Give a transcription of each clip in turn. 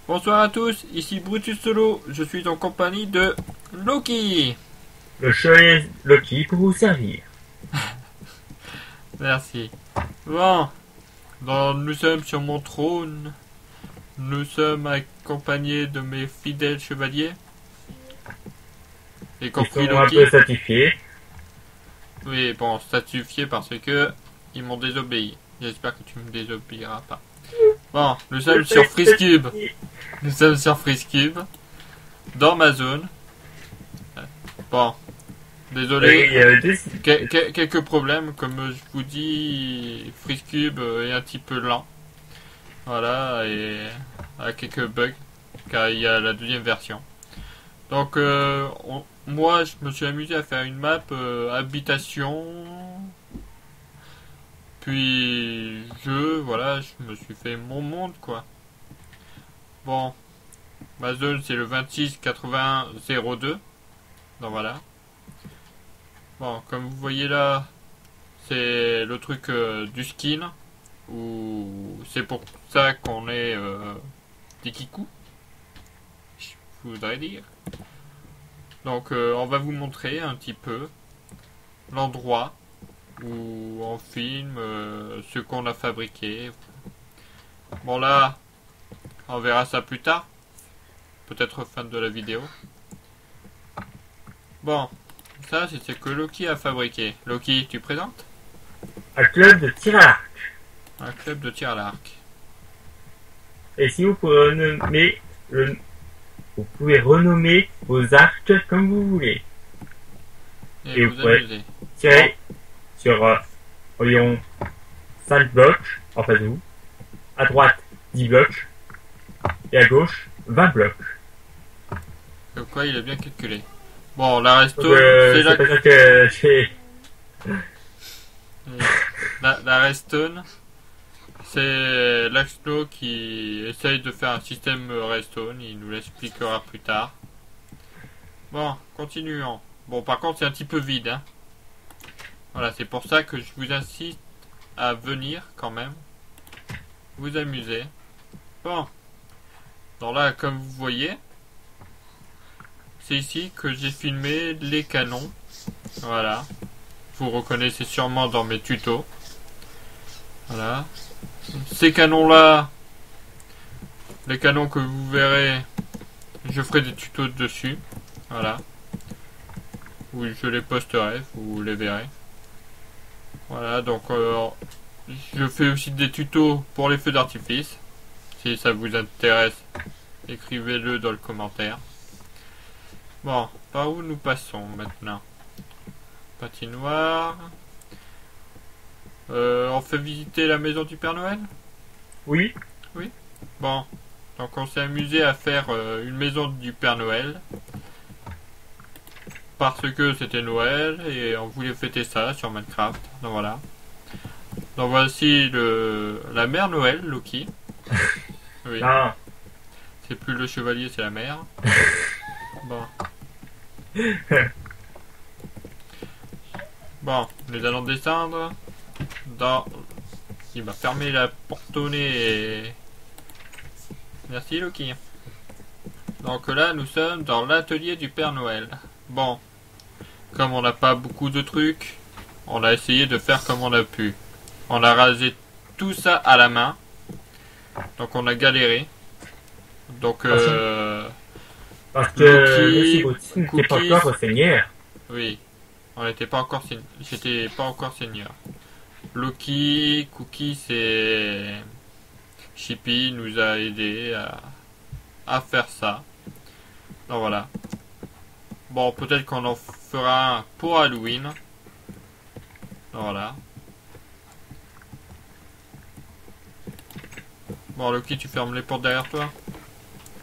Bonsoir à tous, ici Brutus Solo, je suis en compagnie de Loki. Le chevalier Loki pour vous servir. Merci. Bon, nous sommes sur mon trône, nous sommes accompagnés de mes fidèles chevaliers. Y compris Ils sont un Loki. peu satisfaits. Oui, bon, statifié parce que ils m'ont désobéi. J'espère que tu me désobéiras pas. Bon, nous sommes sur FreezeCube. Nous sommes sur FreezeCube. Dans ma zone. Bon. Désolé. Quelques problèmes. Comme je vous dis, FreezeCube est un petit peu lent. Voilà. Et a quelques bugs. Car il y a la deuxième version. Donc, moi, je me suis amusé à faire une map habitation. Puis, voilà, je me suis fait mon monde, quoi. Bon, ma zone, c'est le 26-81-02. Donc, voilà. Bon, comme vous voyez là, c'est le truc du skin. Ou c'est pour ça qu'on est des kikous, je voudrais dire. Donc, on va vous montrer un petit peu l'endroit où on filme ce qu'on a fabriqué. Bon là, on verra ça plus tard. Peut-être fin de la vidéo. Bon, ça c'est ce que Loki a fabriqué. Loki, tu présentes? Un club de tir à l'arc. Un club de tir à l'arc. Et si vous pouvez renommer vous pouvez renommer vos arcs comme vous voulez. Et vous pouvez amusez. tirer sur environ 5 blocs en face de vous. À droite, 10 blocs. Et à gauche, 20 blocs. Comme quoi, il a bien calculé. Bon, la restone, c'est c'est pas ça que j'ai... La restone, c'est Laxno qui essaye de faire un système restone. Il nous l'expliquera plus tard. Bon, continuons. Bon, par contre, c'est un petit peu vide, hein. Voilà, c'est pour ça que je vous incite à venir quand même. Vous amuser. Bon. Donc là, comme vous voyez, c'est ici que j'ai filmé les canons. Voilà. Vous reconnaissez sûrement dans mes tutos. Voilà. Ces canons-là, les canons que vous verrez, je ferai des tutos dessus. Voilà. Où je les posterai, vous les verrez. Voilà, donc je fais aussi des tutos pour les feux d'artifice. Si ça vous intéresse, écrivez-le dans le commentaire. Bon, par où nous passons maintenant? Patinoire. On fait visiter la maison du Père Noël? Oui. Oui. Bon, donc on s'est amusé à faire une maison du Père Noël. Parce que c'était Noël et on voulait fêter ça sur Minecraft. Donc voilà. Donc voici la mère Noël, Loki. Oui. Non. C'est plus le chevalier, c'est la mère. Bon. Bon, nous allons descendre dans... Il m'a fermé la porte au nez. Merci Loki. Donc là, nous sommes dans l'atelier du Père Noël. Bon, comme on n'a pas beaucoup de trucs, on a essayé de faire comme on a pu. On a rasé tout ça à la main. Donc on a galéré. Donc parce que Cookie, n'était pas encore seigneur. Oui, on n'était pas encore j'étais pas encore seigneur. Loki, Cookie, c'est Chippy nous a aidé à faire ça. Donc voilà. Bon, peut-être qu'on en fera un pour Halloween. Voilà. Bon, Loki, tu fermes les portes derrière toi.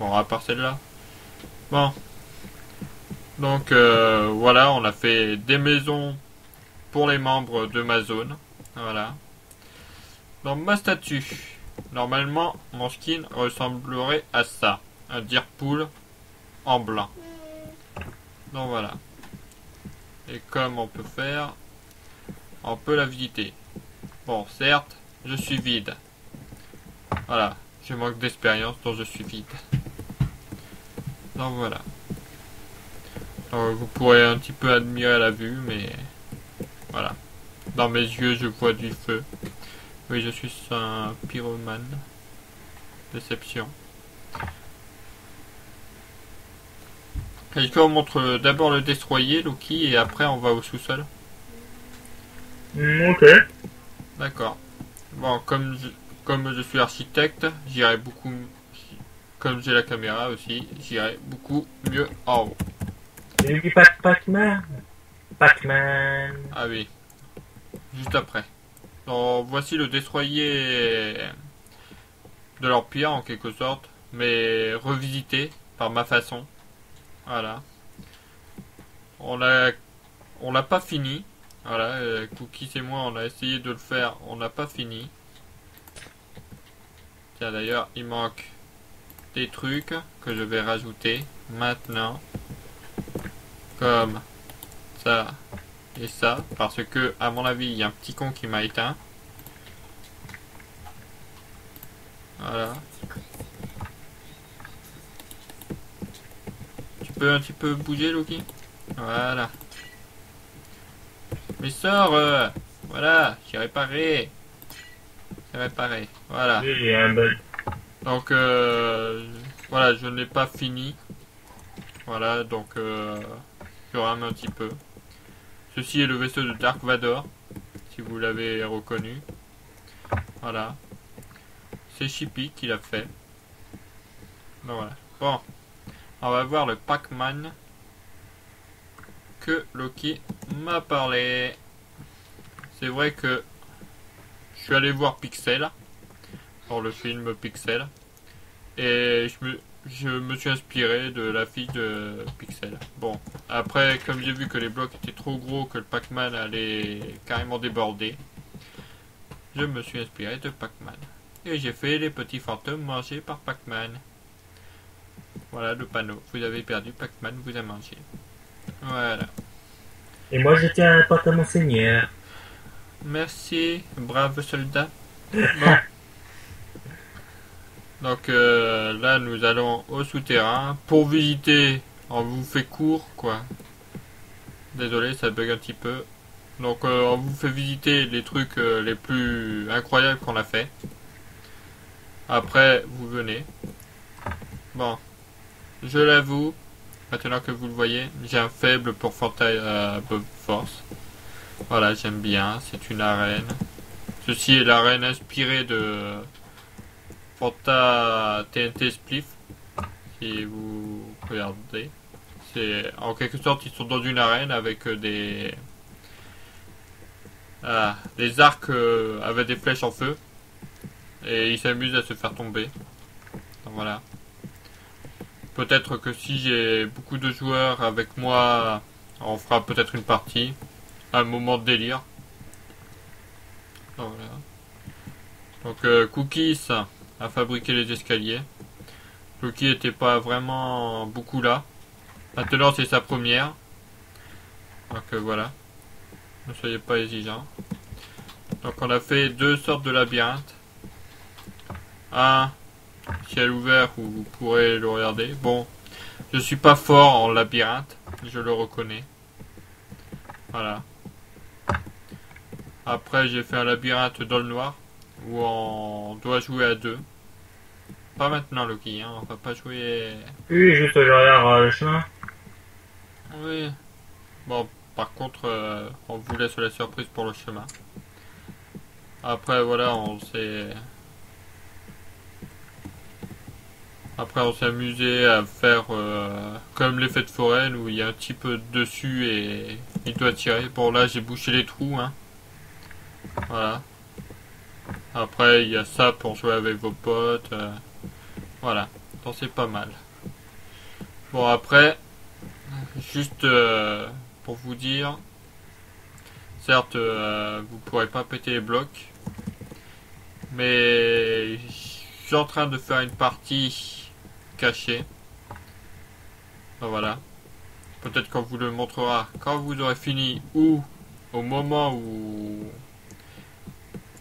Bon, à part celle-là. Bon. Donc, voilà, on a fait des maisons pour les membres de ma zone. Voilà. Dans ma statue, normalement, mon skin ressemblerait à ça. Un Deerpool en blanc. Donc voilà. Et comme on peut faire, on peut la visiter. Bon, certes, je suis vide. Voilà, je manque d'expérience, donc je suis vide. Donc voilà. Donc, vous pourrez un petit peu admirer la vue, mais voilà. Dans mes yeux, je vois du feu. Oui, je suis un pyromane. Déception. Est-ce qu'on montre d'abord le destroyer, Loki, et après on va au sous-sol? Ok. D'accord. Bon, comme je suis architecte, j'irai beaucoup... Comme j'ai la caméra aussi, j'irai beaucoup mieux en haut. Et du Pac-Man. Pac-Man. Ah oui, juste après. Donc voici le destroyer de l'Empire en quelque sorte, mais revisité par ma façon. Voilà. On l'a pas fini. Voilà, Cookies et moi on a essayé de le faire, on n'a pas fini. Tiens d'ailleurs il manque des trucs que je vais rajouter maintenant. Comme ça et ça. Parce que à mon avis il y a un petit con qui m'a éteint. Voilà. Tu peux un petit peu bouger Loki? Voilà. Mais sors voilà, j'ai réparé. C'est réparé. Voilà. Oui, il y a un bug. Donc voilà, je n'ai pas fini. Voilà, donc je rame un petit peu. Ceci est le vaisseau de Dark Vador, si vous l'avez reconnu. Voilà. C'est Chippy qui l'a fait. Donc voilà. Bon, on va voir le Pac-Man que Loki m'a parlé. C'est vrai que je suis allé voir Pixel, dans le film Pixel, et je me suis inspiré de l'affiche de Pixel. Bon, après, comme j'ai vu que les blocs étaient trop gros, que le Pac-Man allait carrément déborder, je me suis inspiré de Pac-Man. Et j'ai fait les petits fantômes mangés par Pac-Man. Voilà le panneau. Vous avez perdu, Pac-Man vous a mangé. Voilà. Et moi, je tiens la porte à mon seigneur. Merci, brave soldat. Bon. Donc là, nous allons au souterrain. Pour visiter, on vous fait court, quoi. Désolé, ça bug un petit peu. Donc on vous fait visiter les trucs les plus incroyables qu'on a fait. Après, vous venez. Bon, je l'avoue, maintenant que vous le voyez, j'ai un faible pour Bob Force. Voilà, j'aime bien, c'est une arène. Ceci est l'arène inspirée de Fanta TNT Spliff. Si vous regardez. C'est en quelque sorte, ils sont dans une arène avec des arcs avec des flèches en feu. Et ils s'amusent à se faire tomber. Donc voilà. Peut-être que si j'ai beaucoup de joueurs avec moi, on fera peut-être une partie. Un moment de délire. Donc voilà. Donc Cookies a fabriqué les escaliers. Cookie était pas vraiment beaucoup là. Maintenant c'est sa première. Donc voilà. Ne soyez pas exigeants. Donc on a fait deux sortes de labyrinthes. Un ciel ouvert où vous pourrez le regarder. Bon, je suis pas fort en labyrinthe, je le reconnais. Voilà. Après j'ai fait un labyrinthe dans le noir où on doit jouer à deux. Pas maintenant Loki, hein, on va pas jouer. Oui, juste derrière le chemin. Oui. Bon, par contre, on vous laisse la surprise pour le chemin. Après voilà, on s'est amusé à faire comme l'effet de forêt où il y a un petit peu dessus et il doit tirer. Bon là j'ai bouché les trous, hein. Voilà. Après il y a ça pour jouer avec vos potes. Voilà. Donc c'est pas mal. Bon après, juste pour vous dire, certes vous pourrez pas péter les blocs, mais je suis en train de faire une partie cachée. Donc voilà. Peut-être qu'on vous le montrera quand vous aurez fini ou au moment où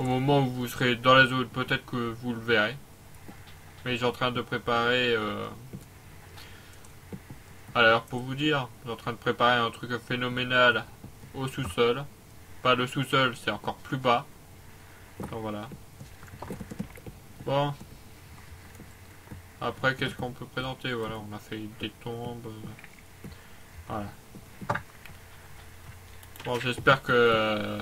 au moment où vous serez dans la zone, peut-être que vous le verrez. Mais j'ai en train de préparer... Alors, pour vous dire, j'ai en train de préparer un truc phénoménal au sous-sol. Pas le sous-sol, c'est encore plus bas. Donc voilà. Bon. Après, qu'est-ce qu'on peut présenter? Voilà, on a fait des tombes. Voilà. Bon, j'espère que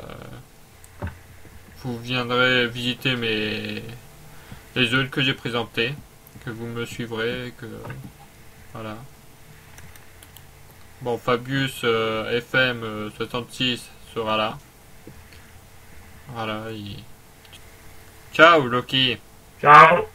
vous viendrez visiter les zones que j'ai présentées, que vous me suivrez, que voilà. Bon, Fabius FM 66 sera là. Voilà. Ciao, Loki. Ciao.